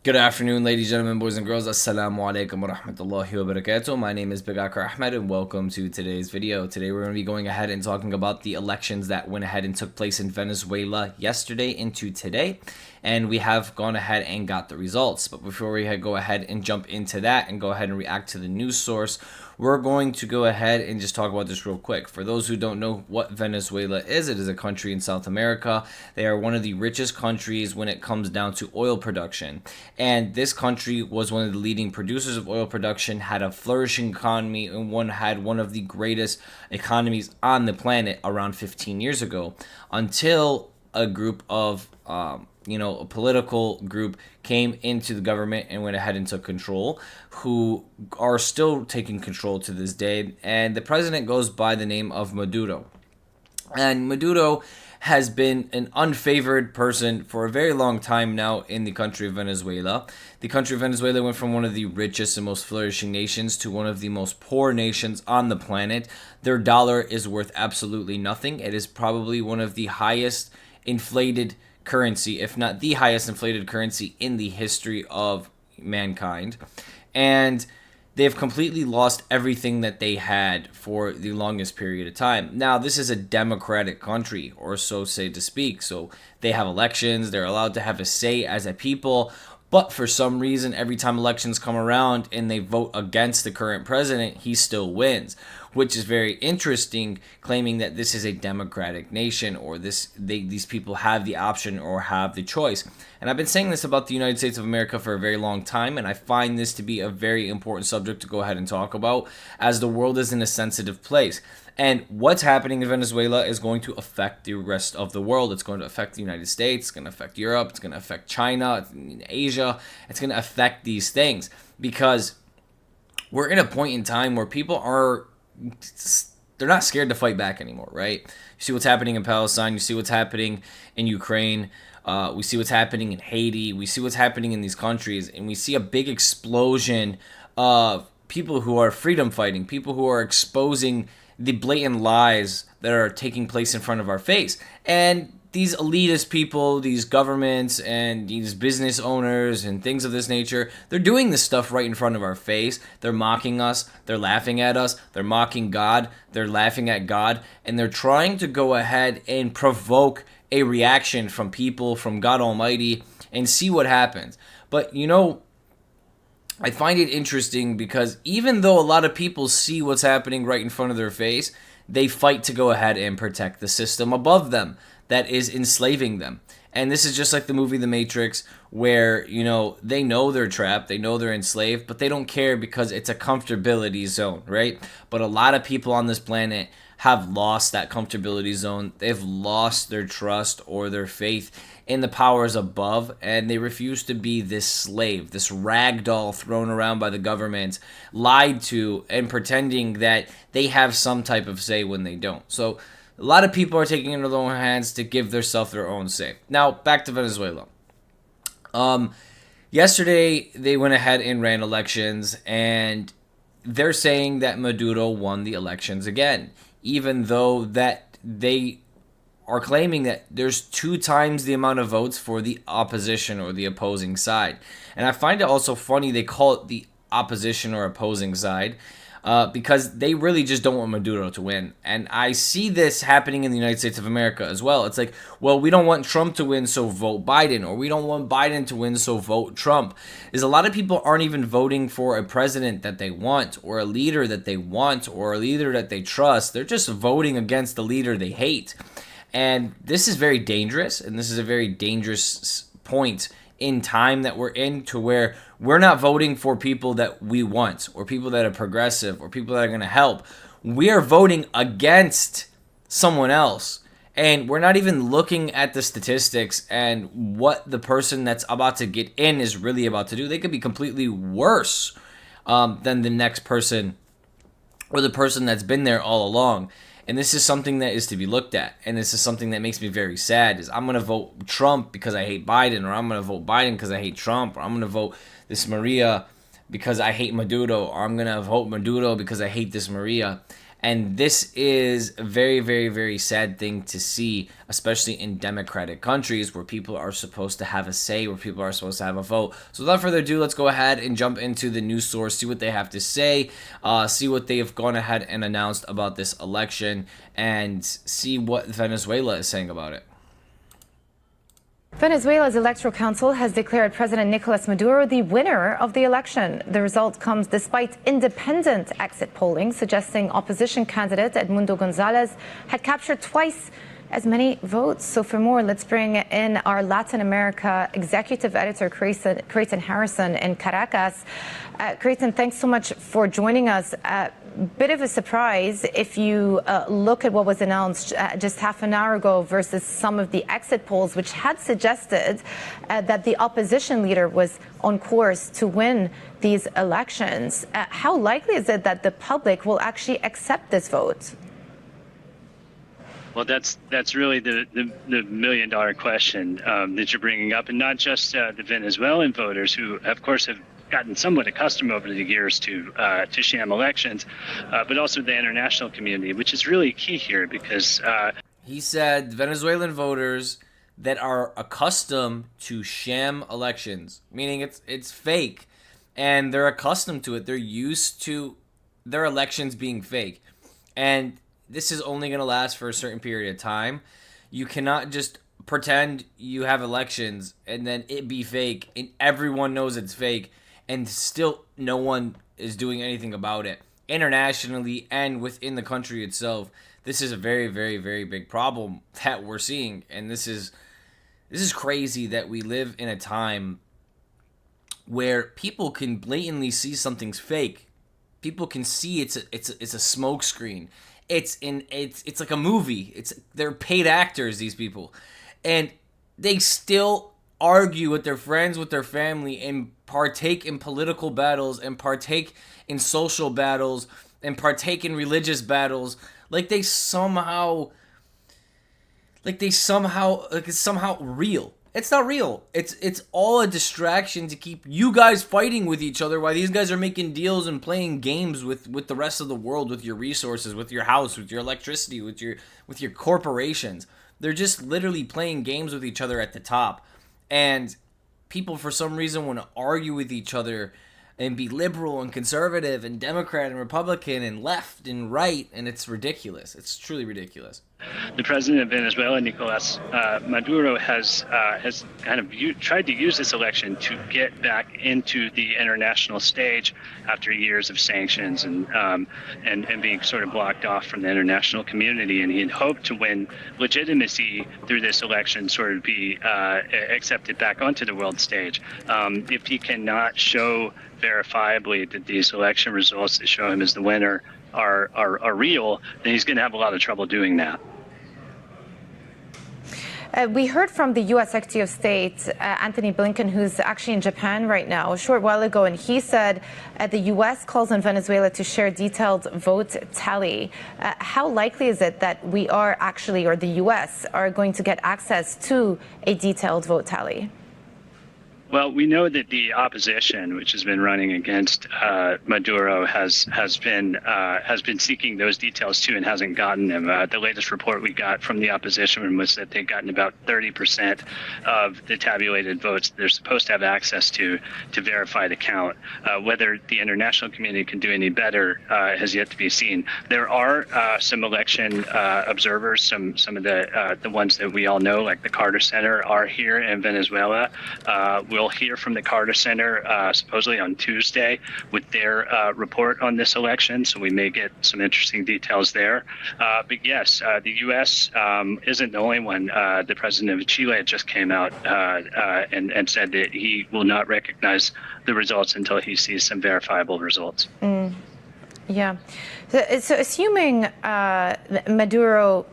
Good afternoon, ladies, gentlemen, boys and girls. Assalamu alaikum wa rahmatullahi wa barakatuh. My name is Bigakar Ahmed and welcome to today's video. Today we're going to be going ahead and talking about the elections that went ahead and took place in Venezuela yesterday into today. And we have gone ahead and got the results. But before we go ahead and jump into that and go ahead and react to the news source, we're going to go ahead and just talk about this real quick. For those who don't know what Venezuela is, it is a country in South America. They are one of the richest countries when it comes down to oil production. And this country was one of the leading producers of oil production, had a flourishing economy, and had one of the greatest economies on the planet around 15 years ago, until a group of a political group came into the government and went ahead and took control, who are still taking control to this day. And the president goes by the name of Maduro. And Maduro has been an unfavored person for a very long time now in the country of Venezuela. The country of Venezuela went from one of the richest and most flourishing nations to one of the most poor nations on the planet. Their dollar is worth absolutely nothing. It is probably one of the highest inflated currency, if not the highest inflated currency in the history of mankind. And they've completely lost everything that they had for the longest period of time. Now, this is a democratic country, or so say to speak. So they have elections. They're allowed to have a say as a people. But for some reason, every time elections come around and they vote against the current president, he still wins, which is very interesting, claiming that this is a democratic nation, or these people have the option or have the choice. And I've been saying this about the United States of America for a very long time, and I find this to be a very important subject to go ahead and talk about, as the world is in a sensitive place. And what's happening in Venezuela is going to affect the rest of the world. It's going to affect the United States. It's going to affect Europe. It's going to affect China, Asia. It's going to affect these things, because we're in a point in time where people they're not scared to fight back anymore, right? You see what's happening in Palestine. You see what's happening in Ukraine. We see what's happening in Haiti. We see what's happening in these countries. And we see a big explosion of people who are freedom fighting, people who are exposing the blatant lies that are taking place in front of our face. And these elitist people, these governments and these business owners and things of this nature, they're doing this stuff right in front of our face. They're mocking us. They're laughing at us. They're mocking God. They're laughing at God. And they're trying to go ahead and provoke a reaction from people, from God Almighty, and see what happens. But, I find it interesting, because even though a lot of people see what's happening right in front of their face, they fight to go ahead and protect the system above them that is enslaving them. And this is just like the movie The Matrix, where, they know they're trapped, they know they're enslaved, but they don't care because it's a comfortability zone, right? But a lot of people on this planet have lost that comfortability zone. They've lost their trust or their faith in the powers above, and they refuse to be this slave, this rag doll thrown around by the government, lied to, and pretending that they have some type of say when they don't. So a lot of people are taking it into their own hands to give themselves their own say. Now, back to Venezuela. Yesterday, they went ahead and ran elections, and they're saying that Maduro won the elections again, even though that they are claiming that there's 2 times the amount of votes for the opposition or the opposing side. And I find it also funny they call it the opposition or opposing side, because they really just don't want Maduro to win. And I see this happening in the United States of America as well. It's like, well, we don't want Trump to win, so vote Biden, or we don't want Biden to win, so vote Trump. Is a lot of people aren't even voting for a president that they want, or a leader that they want, or a leader that they trust. They're just voting against the leader they hate. And this is very dangerous, and this is a very dangerous point in time that we're in, to where we're not voting for people that we want, or people that are progressive, or people that are going to help. We are voting against someone else, and we're not even looking at the statistics and what the person that's about to get in is really about to do. They could be completely worse than the next person, or the person that's been there all along. And this is something that is to be looked at. And this is something that makes me very sad, is I'm going to vote Trump because I hate Biden, or I'm going to vote Biden because I hate Trump, or I'm going to vote this Maria because I hate Maduro, or I'm going to vote Maduro because I hate this Maria. And this is a very, very, very sad thing to see, especially in democratic countries where people are supposed to have a say, where people are supposed to have a vote. So without further ado, let's go ahead and jump into the news source, see what they have to say, see what they have gone ahead and announced about this election, and see what Venezuela is saying about it. Venezuela's Electoral Council has declared President Nicolas Maduro the winner of the election. The result comes despite independent exit polling suggesting opposition candidate Edmundo Gonzalez had captured twice as many votes. So for more, let's bring in our Latin America executive editor, Creighton Harrison in Caracas. Creighton, thanks so much for joining us. Bit of a surprise if you look at what was announced just half an hour ago versus some of the exit polls, which had suggested that the opposition leader was on course to win these elections. How likely is it that the public will actually accept this vote? Well, that's really the million-dollar question that you're bringing up, and not just the Venezuelan voters, who, of course, have gotten somewhat accustomed over the years to sham elections, but also the international community, which is really key here because he said Venezuelan voters that are accustomed to sham elections, meaning it's fake, and they're accustomed to it. They're used to their elections being fake, and this is only going to last for a certain period of time. You cannot just pretend you have elections and then it be fake and everyone knows it's fake and still no one is doing anything about it. Internationally and within the country itself, this is a very, very, very big problem that we're seeing. And this is crazy that we live in a time where people can blatantly see something's fake. People can see it's a smoke screen. It's like a movie. They're paid actors, these people, and they still argue with their friends, with their family, and partake in political battles, and partake in social battles, and partake in religious battles, like it's somehow real. It's not real. It's all a distraction to keep you guys fighting with each other while these guys are making deals and playing games with the rest of the world, with your resources, with your house, with your electricity, with your corporations. They're just literally playing games with each other at the top. And people for some reason want to argue with each other and be liberal and conservative and Democrat and Republican and left and right, and it's ridiculous. It's truly ridiculous. The president of Venezuela, Nicolas Maduro, has kind of tried to use this election to get back into the international stage after years of sanctions and being sort of blocked off from the international community. And he had hoped to win legitimacy through this election, sort of be accepted back onto the world stage. If he cannot show verifiably that these election results that show him as the winner are real, then he's going to have a lot of trouble doing that. We heard from the U.S. Secretary of State, Antony Blinken, who's actually in Japan right now, a short while ago, and he said the U.S. calls on Venezuela to share detailed vote tally. How likely is it that we are actually, or the U.S. are going to get access to a detailed vote tally? Well, we know that the opposition, which has been running against Maduro, has been seeking those details too and hasn't gotten them. The latest report we got from the opposition was that they've gotten about 30% of the tabulated votes they're supposed to have access to verify the count. Whether the international community can do any better has yet to be seen. There are some election observers, some of the ones that we all know, like the Carter Center, are here in Venezuela. We'll hear from the Carter Center supposedly on Tuesday with their report on this election, so we may get some interesting details there. But yes, the U.S. Isn't the only one. The president of Chile just came out and said that he will not recognize the results until he sees some verifiable results. Yeah. So assuming Maduro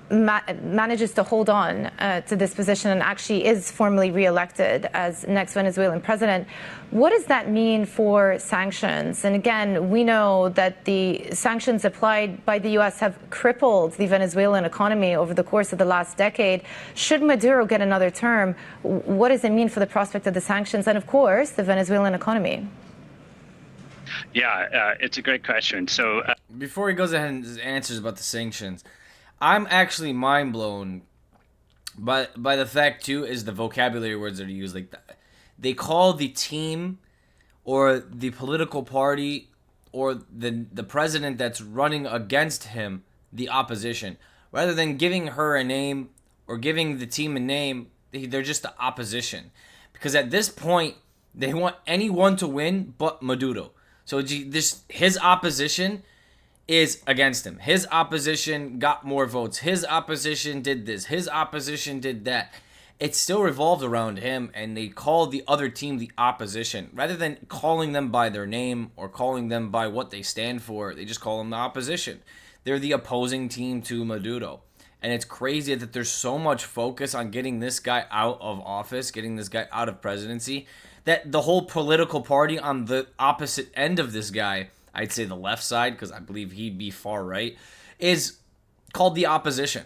manages to hold on to this position and actually is formally reelected as next Venezuelan president, what does that mean for sanctions? And again, we know that the sanctions applied by the U.S. have crippled the Venezuelan economy over the course of the last decade. Should Maduro get another term, what does it mean for the prospect of the sanctions and, of course, the Venezuelan economy? Yeah, it's a great question. So before he goes ahead and answers about the sanctions, I'm actually mind blown by the fact too is the vocabulary words that are used. Like they call the team or the political party or the president that's running against him the opposition, rather than giving her a name or giving the team a name. They're just the opposition, because at this point they want anyone to win but Maduro. So this his opposition is against him. His opposition got more votes. His opposition did this. His opposition did that. It still revolved around him, and they call the other team the opposition. Rather than calling them by their name or calling them by what they stand for, they just call them the opposition. They're the opposing team to Maduro. And it's crazy that there's so much focus on getting this guy out of office, getting this guy out of presidency, that the whole political party on the opposite end of this guy, I'd say the left side, because I believe he'd be far right, is called the opposition.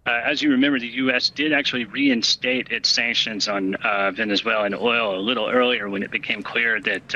As you remember, the U.S. did actually reinstate its sanctions on Venezuelan oil a little earlier when it became clear that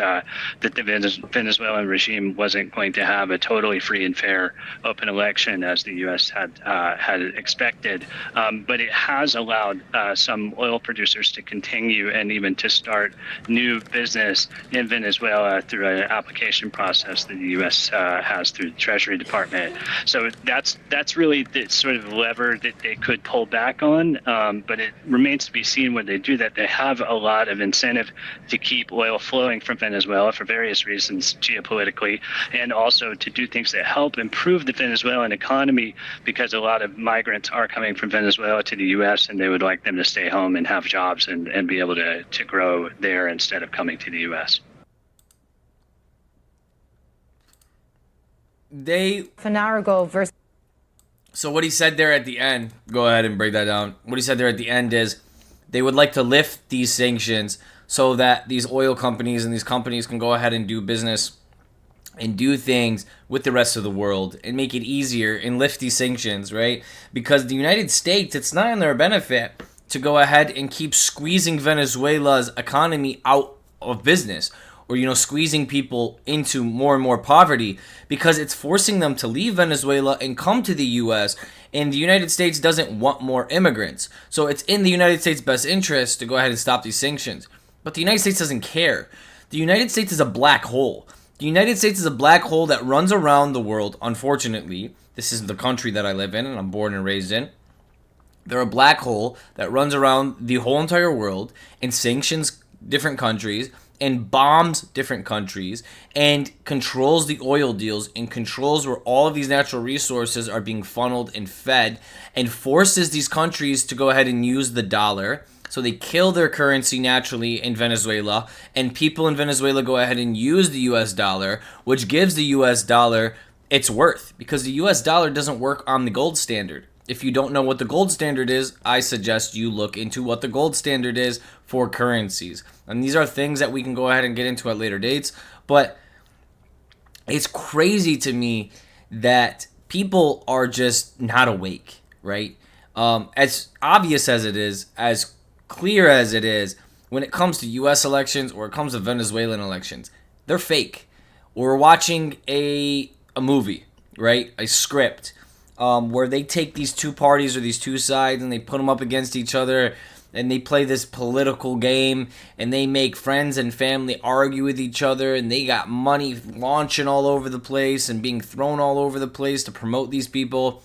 the Venezuelan regime wasn't going to have a totally free and fair open election as the U.S. had expected. But it has allowed some oil producers to continue and even to start new business in Venezuela through an application process that the U.S. has through the Treasury Department. So that's really the sort of lever that they could pull back on, but it remains to be seen when they do that. They have a lot of incentive to keep oil flowing from Venezuela for various reasons geopolitically, and also to do things that help improve the Venezuelan economy, because a lot of migrants are coming from Venezuela to the U.S. and they would like them to stay home and have jobs and be able to grow there instead of coming to the U.S. Finarago versus. So what he said there at the end, go ahead and break that down. What he said there at the end is they would like to lift these sanctions so that these oil companies and these companies can go ahead and do business and do things with the rest of the world and make it easier and lift these sanctions, right? Because the United States, it's not in their benefit to go ahead and keep squeezing Venezuela's economy out of business, or, squeezing people into more and more poverty, because it's forcing them to leave Venezuela and come to the U.S., and the United States doesn't want more immigrants. So it's in the United States' best interest to go ahead and stop these sanctions. But the United States doesn't care. The United States is a black hole. The United States is a black hole that runs around the world, unfortunately. This is the country that I live in and I'm born and raised in. They're a black hole that runs around the whole entire world and sanctions different countries and bombs different countries and controls the oil deals and controls where all of these natural resources are being funneled and fed, and forces these countries to go ahead and use the dollar. So they kill their currency naturally in Venezuela, and people in Venezuela go ahead and use the US dollar, which gives the US dollar its worth, because the US dollar doesn't work on the gold standard. If you don't know what the gold standard is, I suggest you look into what the gold standard is for currencies. And these are things that we can go ahead and get into at later dates. But it's crazy to me that people are just not awake, right? As obvious as it is, as clear as it is, when it comes to U.S. elections or it comes to Venezuelan elections, they're fake. We're watching a movie, right? A script. Where they take these two parties or these two sides and they put them up against each other and they play this political game and they make friends and family argue with each other, and they got money launching all over the place and being thrown all over the place to promote these people.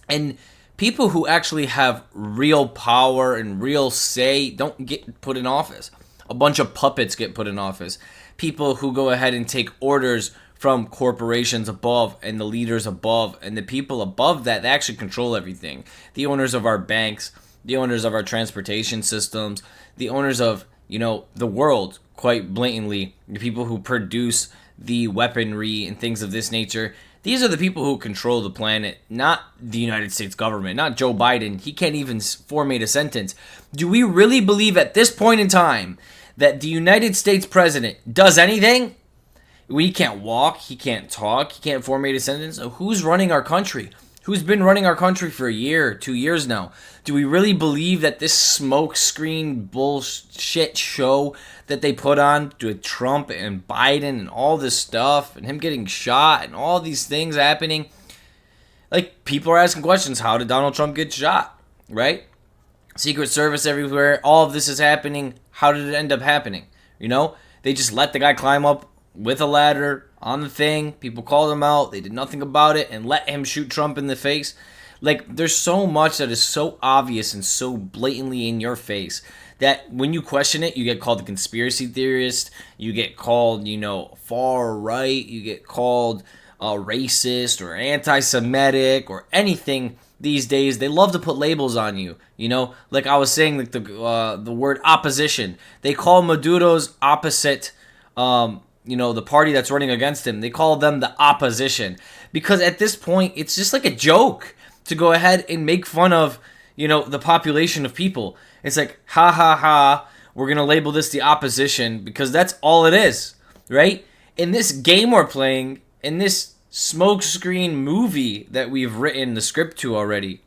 And people who actually have real power and real say don't get put in office. A bunch of puppets get put in office. People who go ahead and take orders from corporations above and the leaders above, and the people above that, they actually control everything. The owners of our banks, the owners of our transportation systems, the owners of, the world, quite blatantly, the people who produce the weaponry and things of this nature. These are the people who control the planet, not the United States government, not Joe Biden. He can't even formulate a sentence. Do we really believe at this point in time that the United States president does anything? He can't walk, he can't talk, he can't formulate a sentence. So who's running our country? who's been running our country for a year, 2 years now. Do we really believe that this smokescreen bullshit show that they put on with Trump and Biden and all this stuff and him getting shot and all these things happening? Like, people are asking questions. How did Donald Trump get shot? Right? Secret Service everywhere. All of this is happening. How did it end up happening? You know? They just let the guy climb up with a ladder on the thing. People called him out. They did nothing about it and let him shoot Trump in the face. Like, there's so much that is so obvious and so blatantly in your face that when you question it, you get called a conspiracy theorist. You get called, far right. You get called racist or anti-Semitic or anything. These days, they love to put labels on you. Like I was saying, like the word opposition. They call Maduro's opposite, the party that's running against him. They call them the opposition because at this point, it's just like a joke to go ahead and make fun of, the population of people. It's like, ha ha ha, we're gonna label this the opposition because that's all it is, right? In this game we're playing, in this smokescreen movie that we've written the script to already,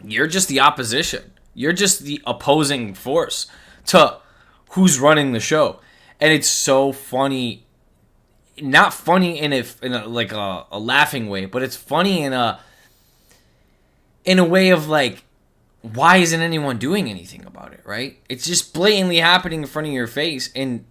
you're just the opposition. You're just the opposing force to who's running the show. And it's so funny. Not funny in a laughing way, but it's funny in a way of like, why isn't anyone doing anything about it, right? It's just blatantly happening in front of your face. And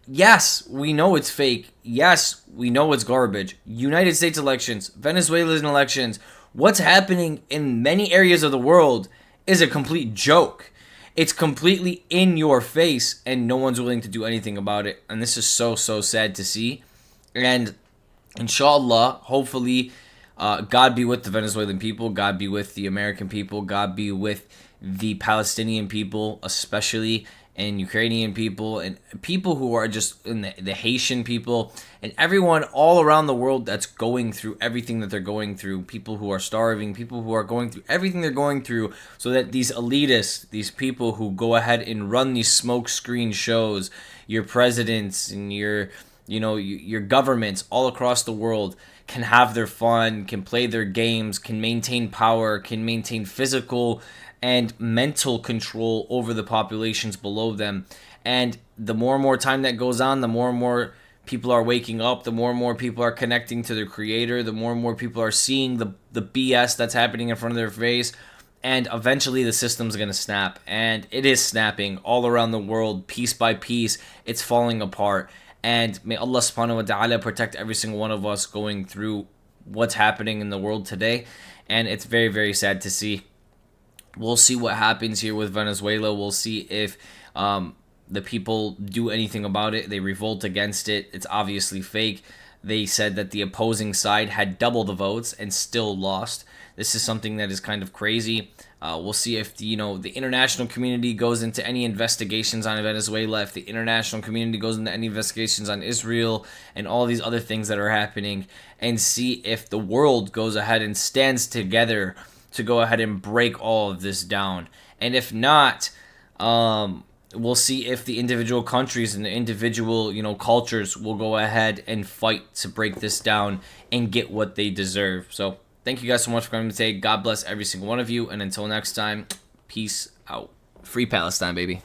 yes, we know it's fake. Yes, we know it's garbage. United States elections, Venezuelan elections, what's happening in many areas of the world is a complete joke. It's completely in your face, and no one's willing to do anything about it. And this is so, so sad to see. And inshallah, hopefully, God be with the Venezuelan people. God be with the American people. God be with the Palestinian people, especially, and Ukrainian people, and people who are just in the Haitian people, and everyone all around the world that's going through everything that they're going through. People who are starving, people who are going through everything they're going through, so that these elitists, these people who go ahead and run these smoke screen shows, your presidents and your governments all across the world can have their fun, can play their games, can maintain power, can maintain physical and mental control over the populations below them. And the more and more time that goes on, the more and more people are waking up, the more and more people are connecting to their creator, the more and more people are seeing the BS that's happening in front of their face. And eventually the system's going to snap. And it is snapping all around the world, piece by piece. It's falling apart. And may Allah subhanahu wa ta'ala protect every single one of us going through what's happening in the world today. And it's very, very sad to see. We'll see what happens here with Venezuela. We'll see if the people do anything about it. They revolt against it. It's obviously fake. They said that the opposing side had double the votes and still lost. This is something that is kind of crazy. We'll see if the international community goes into any investigations on Venezuela, if the international community goes into any investigations on Israel and all these other things that are happening, and see if the world goes ahead and stands together to go ahead and break all of this down. And if not, we'll see if the individual countries and the individual, cultures will go ahead and fight to break this down and get what they deserve. So thank you guys so much for coming today. God bless every single one of you. And until next time, peace out. Free Palestine, baby.